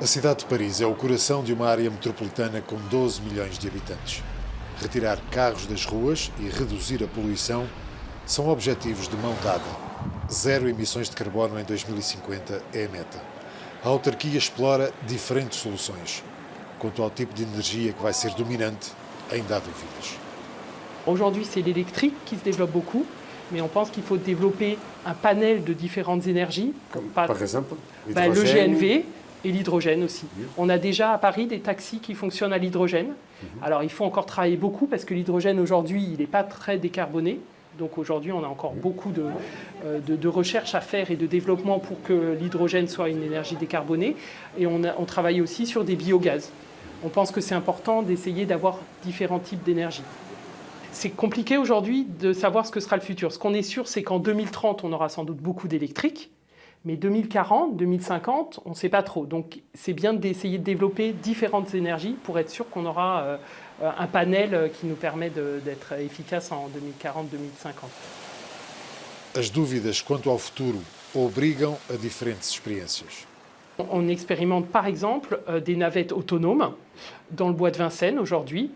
A cidade de Paris é o coração de uma área metropolitana com 12 milhões de habitantes. Retirar carros das ruas e reduzir a poluição são objetivos de mão dada. Zero emissões de carbono em 2050 é a meta. A autarquia explora diferentes soluções. Quanto ao tipo de energia que vai ser dominante, ainda há dúvidas. Aujourd'hui, c'est l'électrique qui se développe beaucoup, mais on pense qu'il faut développer un panel de différentes énergies. Par exemple, le GNV et l'hydrogène aussi. On a déjà à Paris des taxis qui fonctionnent à l'hydrogène. Alors il faut encore travailler beaucoup parce que l'hydrogène aujourd'hui, il n'est pas très décarboné. Donc aujourd'hui, on a encore beaucoup de recherches à faire et de développement pour que l'hydrogène soit une énergie décarbonée. Et on travaille aussi sur des biogaz. On pense que c'est important d'essayer d'avoir différents types d'énergie. C'est compliqué aujourd'hui de savoir ce que sera le futur. Ce qu'on est sûr, c'est qu'en 2030, on aura sans doute beaucoup d'électrique. Mais 2040, 2050, on ne sait pas trop. Donc c'est bien d'essayer de développer différentes énergies pour être sûr qu'on aura un panel qui nous permet d'être efficace en 2040-2050. As dúvidas quanto ao futuro obrigam a diferentes experiências. On expérimente par exemple des navettes autonomes dans le bois de Vincennes aujourd'hui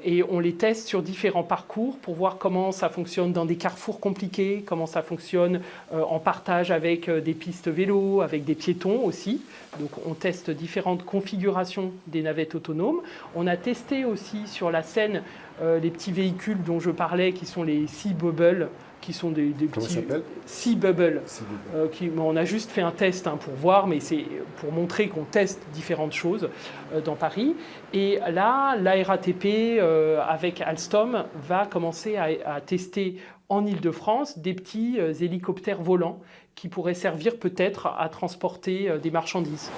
et on les teste sur différents parcours pour voir comment ça fonctionne dans des carrefours compliqués, comment ça fonctionne en partage avec des pistes vélos, avec des piétons aussi. Donc on teste différentes configurations des navettes autonomes. On a testé aussi sur la Seine les petits véhicules dont je parlais qui sont les Sea Bubble, qui sont des Comment petits... ça s'appelle ? Sea Bubble. On a juste fait un test pour voir, mais c'est pour montrer qu'on teste différentes choses dans Paris. Et là, la RATP, avec Alstom, va commencer à tester en Île-de-France des petits hélicoptères volants qui pourraient servir peut-être à transporter des marchandises.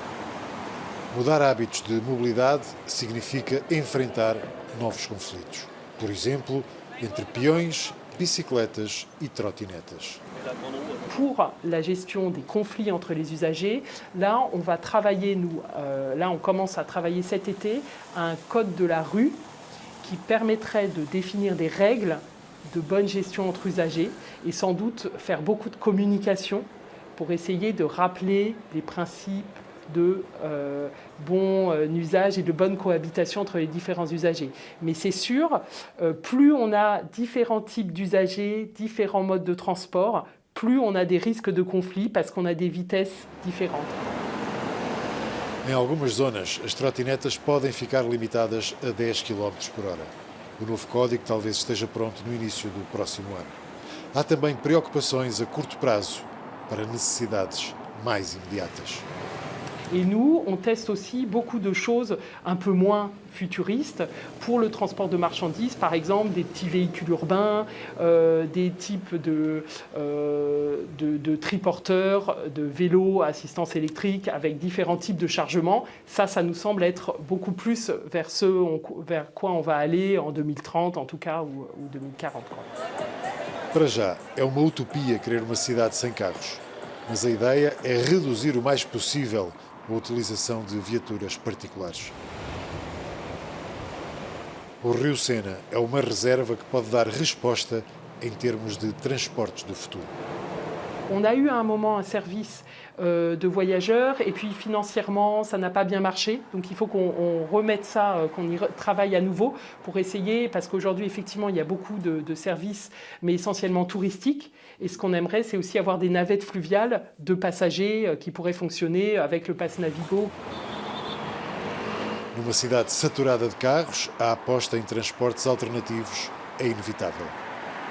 Mudar hábitos de mobilidade significa enfrentar novos conflitos. Por exemplo, entre peões, bicicletas e trotinetas. Pour la gestion des conflits entre les usagers, là, on va travailler, on commence à travailler cet été à un code de la rue qui permettrait de définir des règles de bonne gestion entre usagers et sans doute faire beaucoup de communication pour essayer de rappeler les principes de bon usage et de bonne cohabitation entre les différents usagers. Mais c'est sûr, plus on a différents types d'usagers, différents modes de transport, plus on a des risques de conflit parce qu'on a des vitesses différentes. Em algumas zonas, as trotinetas podem ficar limitadas a 10 km por hora. O novo código talvez esteja pronto no início do próximo ano. Há também preocupações a curto prazo para necessidades mais imediatas. Et nous, on teste aussi beaucoup de choses un peu moins futuristes pour le transport de marchandises, par exemple des petits véhicules urbains, des types de triporteurs, de vélos à assistance électrique avec différents types de chargement. Ça nous semble être beaucoup plus vers quoi on va aller en 2030 en tout cas ou 2040. Para já, é uma utopia querer uma cidade sem carros, mas a ideia é reduzir o mais possível a utilização de viaturas particulares. O Rio Sena é uma reserva que pode dar resposta em termos de transportes do futuro. On a eu à un moment un service de voyageurs et puis financièrement ça n'a pas bien marché. Donc il faut qu'on remette ça, qu'on y travaille à nouveau pour essayer, parce qu'aujourd'hui effectivement il y a beaucoup de services mais essentiellement touristiques. Et ce qu'on aimerait c'est aussi avoir des navettes fluviales de passagers qui pourraient fonctionner avec le pass Navigo. Numa cidade saturada de carros, a aposta em transportes alternativos é inevitável.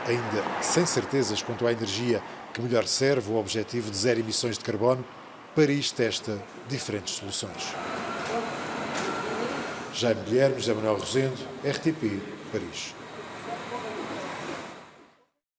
Ainda sem certezas quanto à energia que melhor serve o objetivo de zero emissões de carbono, Paris testa diferentes soluções. Jaime Guilherme, José Manuel Rosendo, RTP, Paris.